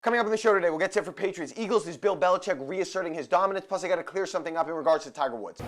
Coming up on the show today, we'll get set for Patriots Eagles. Is Bill Belichick reasserting his dominance? Plus, I got to clear something up in regards to Tiger Woods.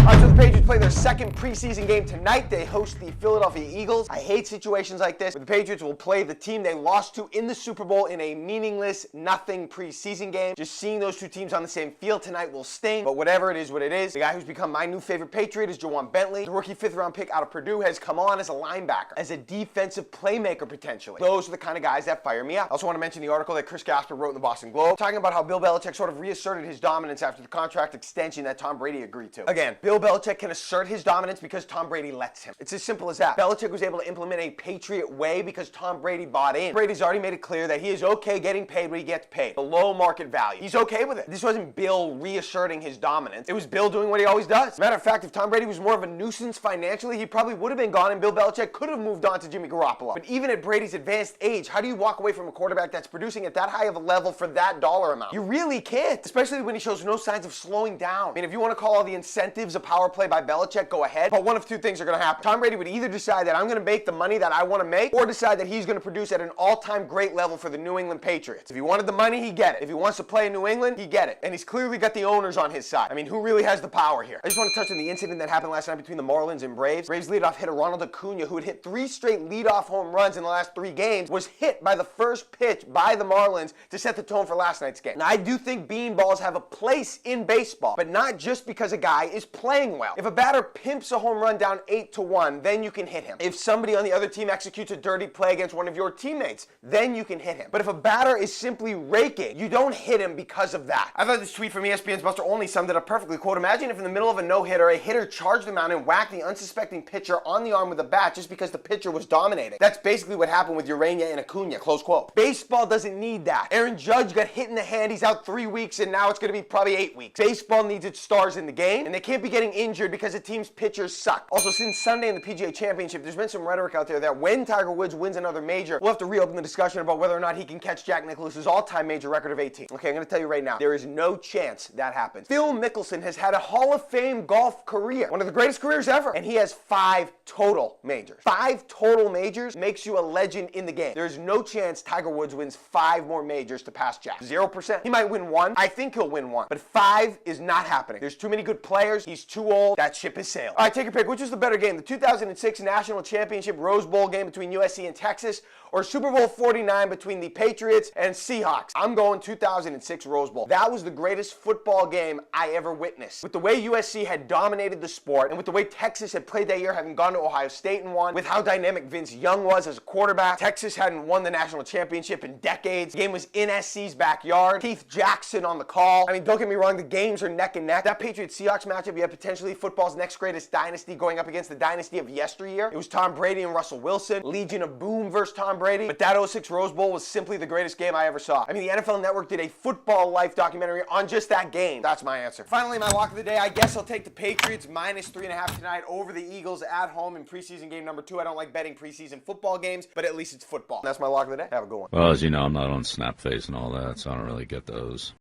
So the Patriots play their second preseason game tonight. They host the Philadelphia Eagles. I hate situations like this, but the Patriots will play the team they lost to in the Super Bowl in a meaningless, nothing preseason game. Just seeing those two teams on the same field tonight will sting, but whatever it is, what it is. The guy who's become my new favorite Patriot is Juwan Bentley. The rookie 5th-round pick out of Purdue has come on as a linebacker, as a defensive playmaker potentially. Those are the kind of guys that fire me up. I also want to mention the article that Chris Gasper wrote in the Boston Globe, talking about how Bill Belichick sort of reasserted his dominance after the contract extension that Tom Brady agreed to. Again, Bill Belichick can assert his dominance because Tom Brady lets him. It's as simple as that. Belichick was able to implement a Patriot way because Tom Brady bought in. Brady's already made it clear that he is okay getting paid what he gets paid, below market value. He's okay with it. This wasn't Bill reasserting his dominance. It was Bill doing what he always does. As a matter of fact, if Tom Brady was more of a nuisance financially, he probably would have been gone and Bill Belichick could have moved on to Jimmy Garoppolo. But even at Brady's advanced age, how do you walk away from a quarterback that's producing at that high of a level for that dollar amount? You really can't, especially when he shows no signs of slowing down. I mean, if you want to call all the incentives a power play by Belichick, go ahead. But one of two things are going to happen. Tom Brady would either decide that I'm going to make the money that I want to make, or decide that he's going to produce at an all-time great level for the New England Patriots. If he wanted the money, he get it. If he wants to play in New England, he get it. And he's clearly got the owners on his side. I mean, who really has the power here? I just want to touch on the incident that happened last night between the Marlins and Braves. Braves leadoff hitter Ronald Acuna, who had hit 3 straight leadoff home runs in the last 3 games, was hit by the first pitch by the Marlins to set the tone for last night's game. Now, I do think beanballs have a place in baseball, but not just because a guy is playing well. If a batter pimps a home run down 8-1, then you can hit him. If somebody on the other team executes a dirty play against one of your teammates, then you can hit him. But if a batter is simply raking, you don't hit him because of that. I thought this tweet from ESPN's Buster Olney summed it up perfectly. Quote, imagine if in the middle of a no-hitter, a hitter charged him out and whacked the unsuspecting pitcher on the arm with a bat just because the pitcher was dominating. That's basically what happened with Urania and Acuna, close quote. Baseball doesn't need that. Aaron Judge got hit in the hand, he's out 3 weeks, and now it's going to be probably 8 weeks. Baseball needs its stars in the game, and they can't be getting injured because the team's pitchers suck. Also, since Sunday in the PGA Championship, there's been some rhetoric out there that when Tiger Woods wins another major, we'll have to reopen the discussion about whether or not he can catch Jack Nicklaus's all-time major record of 18. Okay, I'm going to tell you right now, there is no chance that happens. Phil Mickelson has had a Hall of Fame golf career, one of the greatest careers ever, and he has 5 total majors. 5 total majors makes you a legend in the game. There's no chance Tiger Woods wins 5 more majors to pass Jack. 0%. He might win 1. I think he'll win 1. But 5 is not happening. There's too many good players. He's too old. That ship has sailed. All right, take your pick. Which is the better game? The 2006 National Championship Rose Bowl game between USC and Texas, or Super Bowl 49 between the Patriots and Seahawks? I'm going 2006 Rose Bowl. That was the greatest football game I ever witnessed. With the way USC had dominated the sport, and with the way Texas had played that year, having gone to Ohio State and won, with how dynamic Vince Young was as a quarterback, Texas hadn't won the national championship in decades. The game was in SC's backyard. Keith Jackson on the call. I mean, don't get me wrong, the games are neck and neck. That Patriots-Seahawks matchup, you had potentially football's next greatest dynasty going up against the dynasty of yesteryear. It was Tom Brady and Russell Wilson, Legion of Boom versus Tom Brady, but that 06 Rose Bowl was simply the greatest game I ever saw. I mean, the NFL Network did a Football Life documentary on just that game. That's my answer. Finally, my lock of the day, I guess I'll take the Patriots minus 3.5 tonight over the Eagles at home in preseason game number 2. I don't like betting preseason football games, but at least it's football. That's my lock of the day. Have a good one. Well, as you know, I'm not on Snapface and all that, so I don't really get those.